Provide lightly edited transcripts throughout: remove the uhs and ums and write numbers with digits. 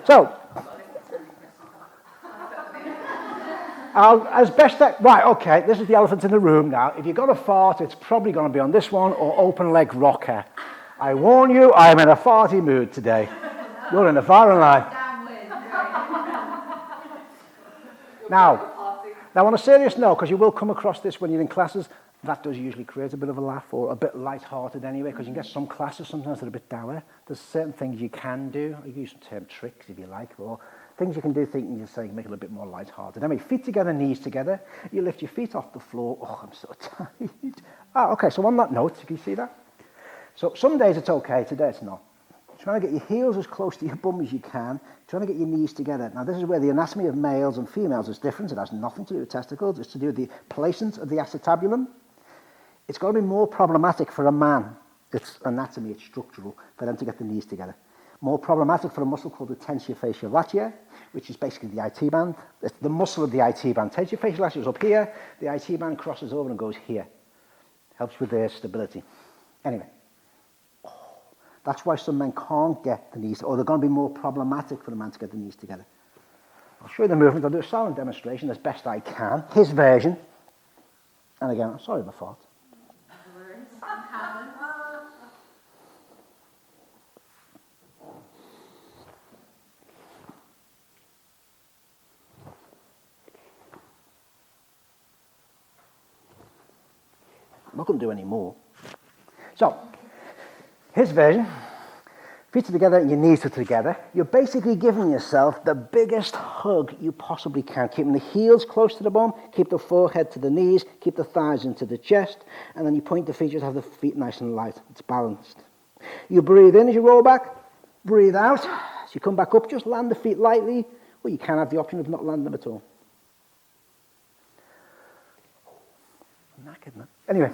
So, right, okay, this is the elephant in the room now. If you've got a fart, it's probably going to be on this one or open leg rocker. I warn you, I'm in a farty mood today. You're in a foreign line. Now, on a serious note, because you will come across this when you're in classes, that does usually create a bit of a laugh, or a bit lighthearted anyway, because you can get some classes sometimes that are a bit dour. There's certain things you can do. You can use some term tricks if you like, or things you can do thinking you say make it a little bit more lighthearted. Anyway, feet together, knees together. You lift your feet off the floor. Oh, I'm so tired. Okay, so on that note, you can see that? So some days it's okay, today it's not. Trying to get your heels as close to your bum as you can, trying to get your knees together. Now, this is where the anatomy of males and females is different. It has nothing to do with testicles. It's to do with the placenta of the acetabulum. It's got to be more problematic for a man. It's anatomy, it's structural, for them to get the knees together. More problematic for a muscle called the tensio-fascial latia, which is basically the IT band. It's the muscle of the IT band. Tensio-fascial latia is up here. The IT band crosses over and goes here. Helps with their stability. Anyway. That's why some men can't get the knees, or they're going to be more problematic for a man to get the knees together. I'll show you the movement. I'll do a silent demonstration as best I can. His version. And again, I'm sorry about that. I'm not going to do any more. So, his version, feet are together and your knees are together. You're basically giving yourself the biggest hug you possibly can, keeping the heels close to the bum, keep the forehead to the knees, keep the thighs into the chest, and then you point the feet, just have the feet nice and light. It's balanced. You breathe in as you roll back, breathe out. As you come back up, just land the feet lightly, or you can have the option of not landing them at all. I'm knackered, man. Anyway.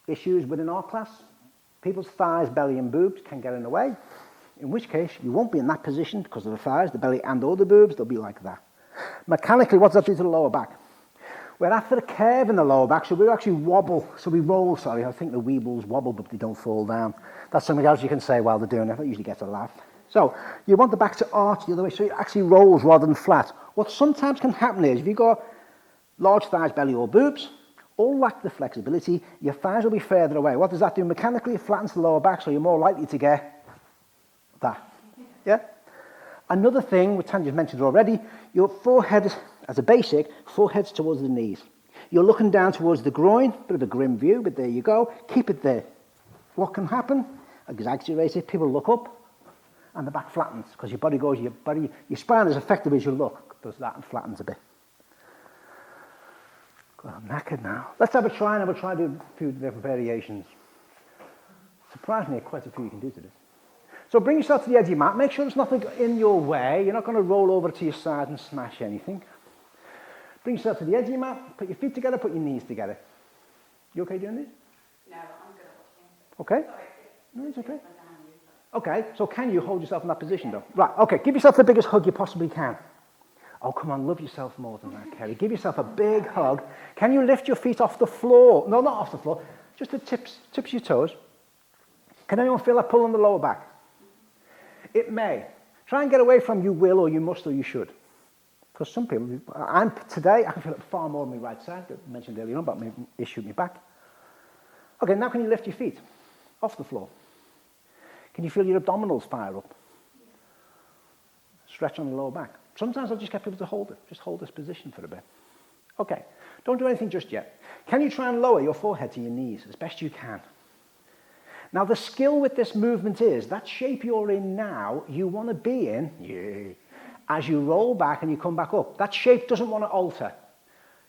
Issues within our class, people's thighs, belly and boobs can get in the way, in which case you won't be in that position because of the thighs, the belly and all the boobs, they'll be like that. Mechanically, what does that do to the lower back? We're after the curve in the lower back, so we actually wobble, I think the weebles wobble but they don't fall down. That's something else you can say while they're doing it, that usually gets a laugh. So, you want the back to arch the other way, so it actually rolls rather than flat. What sometimes can happen is, if you've got large thighs, belly or boobs, all lack the flexibility, your thighs will be further away. What does that do? Mechanically, it flattens the lower back, so you're more likely to get that. Yeah? Another thing, which Tanya's mentioned already, your forehead, as a basic, forehead's towards the knees. You're looking down towards the groin, bit of a grim view, but there you go. Keep it there. What can happen? Exaggerated, people look up, and the back flattens, because your body goes, your spine is effective as you look, does that and flattens a bit. God, I'm knackered now. Let's have a try, and I will try to do a few different variations. Surprisingly, quite a few you can do to this. So bring yourself to the edge of your mat. Make sure there's nothing in your way. You're not going to roll over to your side and smash anything. Bring yourself to the edge of your mat. Put your feet together. Put your knees together. You okay doing this? No, I'm good at watching. Okay. No, it's okay. Okay, so can you hold yourself in that position, though? Right, okay. Give yourself the biggest hug you possibly can. Oh, come on, love yourself more than that, Kerry. Give yourself a big hug. Can you lift your feet off the floor? No, not off the floor. Just the tips of your toes. Can anyone feel that pull on the lower back? It may. Try and get away from you will or you must or you should. Because some people, today, I can feel it far more on my right side. I mentioned earlier on about my issue with my back. Okay, now can you lift your feet off the floor? Can you feel your abdominals fire up? Stretch on the lower back. Sometimes I'll just get people to hold it. Just hold this position for a bit. Okay, don't do anything just yet. Can you try and lower your forehead to your knees as best you can? Now, the skill with this movement is that shape you're in now, you want to be in as you roll back and you come back up. That shape doesn't want to alter.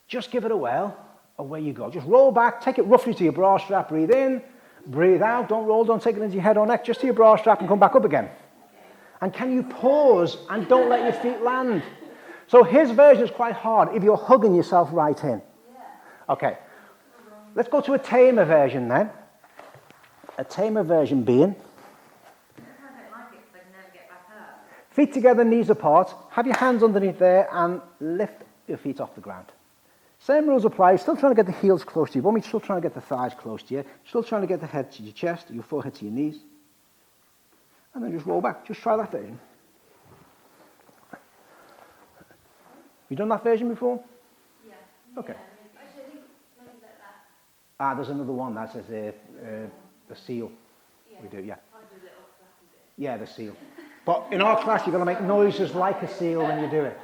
Just give it a whirl, away you go. Just roll back, take it roughly to your bra strap, breathe in, breathe out. Don't roll, don't take it into your head or neck, just to your bra strap and come back up again. And can you pause and don't let your feet land? So his version is quite hard if you're hugging yourself right in. Okay, let's go to a tamer version then. A tamer version being feet together, knees apart, have your hands underneath there and lift your feet off the ground. Same rules apply, still trying to get the heels close to your bum, you're still trying to get the thighs close to you, still trying to get the head to your chest, your forehead to your knees. And then just roll back. Just try that version. You done that version before? Yeah. Okay. Yeah, actually, I think maybe like that. Ah, there's another one that says the seal. Yeah. We do, yeah. I'll do a little flappy bit. Yeah, the seal. But in our class, you're going to make noises like a seal when you do it.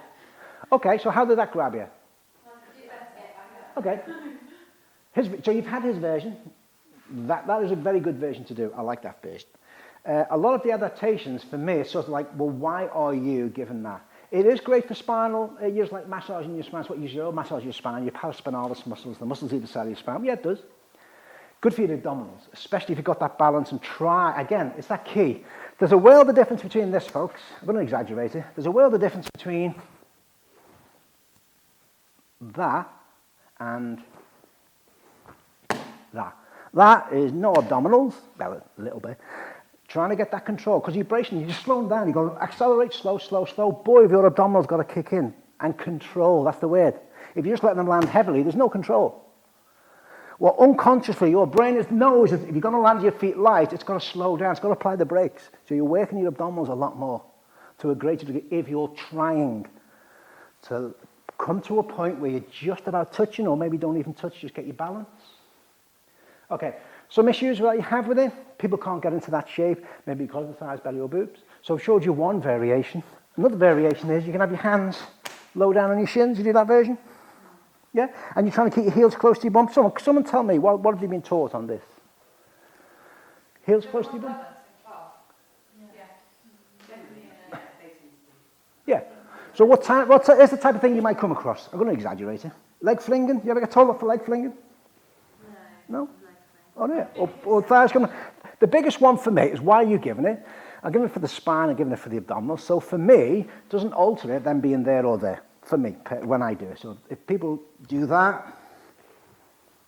Okay, so how did that grab you? Okay. So you've had his version. That is a very good version to do. I like that version. A lot of the adaptations, for me, it's sort of like, well, why are you given that? It is great for spinal. It is like massaging your spine. It's what you do. Massage your spine, your paraspinalis muscles, the muscles either side of your spine. Yeah, it does. Good for your abdominals, especially if you've got that balance and try. Again, it's that key. There's a world of difference between this, folks. I'm going to exaggerate it. There's a world of difference between that and that. That is no abdominals, well, a little bit. Trying to get that control, because you're bracing, you're just slowing down. You've got to accelerate, slow, slow, slow. Boy, if your abdominals got to kick in and control, that's the word. If you're just letting them land heavily, there's no control. Well, unconsciously, your brain knows that if you're going to land your feet light, it's got to slow down, it's got to apply the brakes. So you're working your abdominals a lot more to a greater degree if you're trying to come to a point where you're just about touching, or maybe don't even touch, just get your balance. Okay, some issues that you have with it, people can't get into that shape, maybe because of the thighs, belly or boobs. So I've showed you one variation. Another variation is you can have your hands low down on your shins. You do that version? Yeah? And you're trying to keep your heels close to your bum. Someone tell me, what have you been taught on this? Heels close to your bum? Yeah. So what is the type of thing you might come across? I'm going to exaggerate it. Leg flinging? You ever get told off for leg flinging? No? Oh, yeah. Or thighs coming. The biggest one for me is why are you giving it? I'm giving it for the spine, I'm giving it for the abdominals. So for me, it doesn't alter it, them being there or there, for me, when I do it. So if people do that,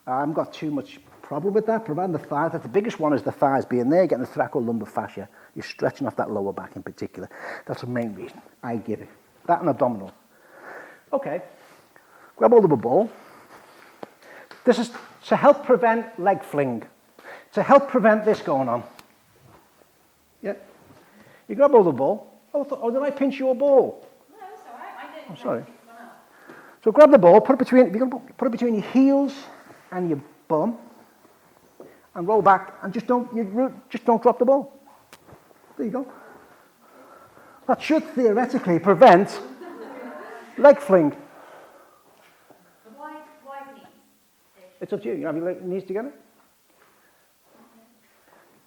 I haven't got too much problem with that, providing the thighs. The biggest one is the thighs being there, getting the thoracolumbar fascia. You're stretching off that lower back in particular. That's the main reason I give it. That and abdominal. Okay, grab hold of a ball. This is to help prevent leg fling, to help prevent this going on. Yeah? You grab hold of the ball. Oh, did I pinch your ball? No, it's all right. I didn't. I'm sorry. So grab the ball, put it between your heels and your bum, and roll back, and just don't drop the ball. There you go. That should theoretically prevent leg fling. Why knees? It's up to you. You have your knees together.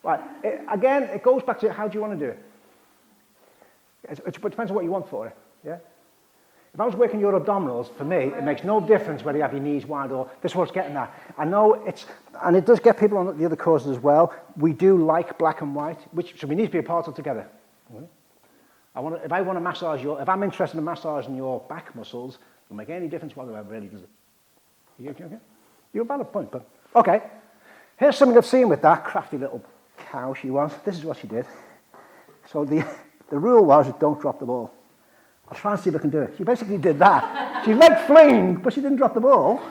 Right. Again, it goes back to how do you want to do it. It depends on what you want for it. Yeah. If I was working your abdominals, for me, it makes no difference whether you have your knees wide or this is what's getting that. I know and it does get people on the other courses as well. We do like black and white, so we need to be a part of together. If I want to massage if I'm interested in massaging your back muscles, it will make any difference whatsoever, really, does it? Are you okay? You're a valid point, but okay. Here's something I've seen with that crafty little cow she was. This is what she did. So the rule was don't drop the ball. I'll try and see if I can do it. She basically did that. She leg fling, but she didn't drop the ball.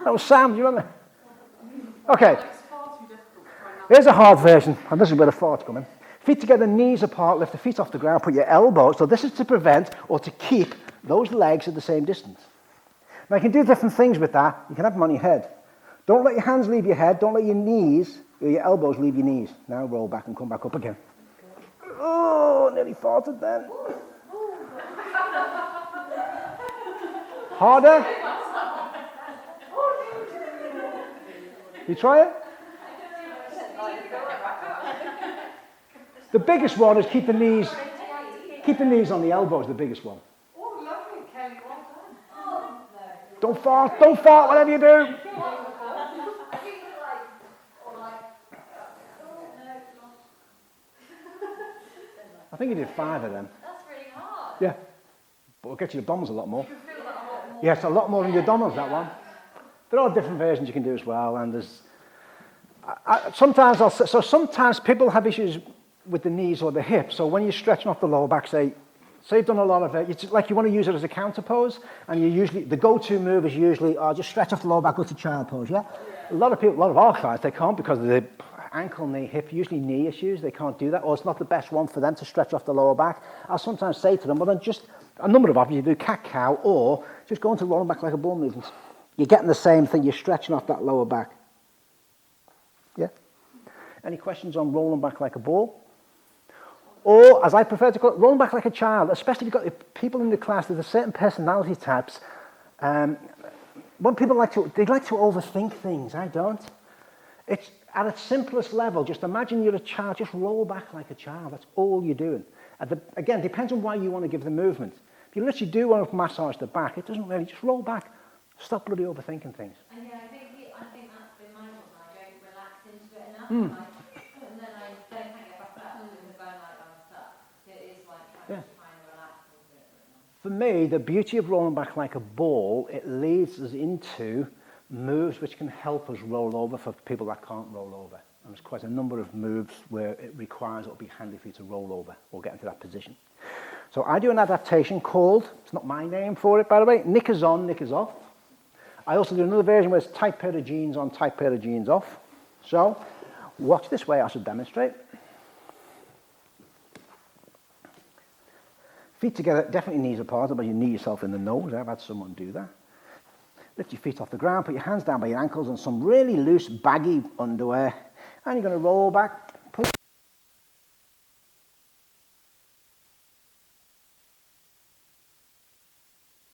That was Sam, do you remember? Okay. Here's a hard version, and this is where the farts come in. Feet together, knees apart, lift the feet off the ground, put your elbows. So this is to prevent or to keep those legs at the same distance. Now you can do different things with that. You can have them on your head. Don't let your hands leave your head. Don't let your knees or your elbows leave your knees. Now roll back and come back up again. Oh, nearly farted then. Harder. You try it? The biggest one is keep the knees on the elbows, the biggest one. Oh, lovely, Kelly. Well done. Don't fart, whatever you do. I think you did 5 of them. That's really hard. Yeah. But it'll get your abdominals a lot more. Yes, a lot more than your abdominals, that one. There are different versions you can do as well, and there's... Sometimes people have issues with the knees or the hips, so when you're stretching off the lower back, say you've done a lot of it, it's like you want to use it as a counter pose, and the go-to move is usually, just stretch off the lower back, go to child pose, yeah? A lot of our clients, they can't because of ankle, knee, hip, usually knee issues, they can't do that, or it's not the best one for them to stretch off the lower back. I'll sometimes say to them, well then just a number of options, you do cat-cow, or just go into rolling back like a ball movements. You're getting the same thing, you're stretching off that lower back. Yeah? Any questions on rolling back like a ball? Or, as I prefer to call it, rolling back like a child, especially if you've got people in the class, there's a certain personality types. When people they like to overthink things, I don't. It's at its simplest level, just imagine you're a child, just roll back like a child, that's all you're doing. Again, depends on why you want to give the movement. If you literally do want to massage the back, it doesn't really, just roll back. Stop bloody overthinking things. And yeah, I think that's been my problem. I don't relax into it enough, and then I can't get back up because I'm stuck. It is like trying to relax into it. For me, the beauty of rolling back like a ball, it leads us into moves which can help us roll over for people that can't roll over. And there's quite a number of moves where it requires it will be handy for you to roll over or get into that position. So I do an adaptation called, it's not my name for it by the way, knickers on, knickers off. I also do another version where it's tight pair of jeans on, tight pair of jeans off. So watch this way, I should demonstrate. Feet together, definitely knees apart, but you knee yourself in the nose. I've had someone do that. Lift your feet off the ground, put your hands down by your ankles on some really loose, baggy underwear, and you're going to roll back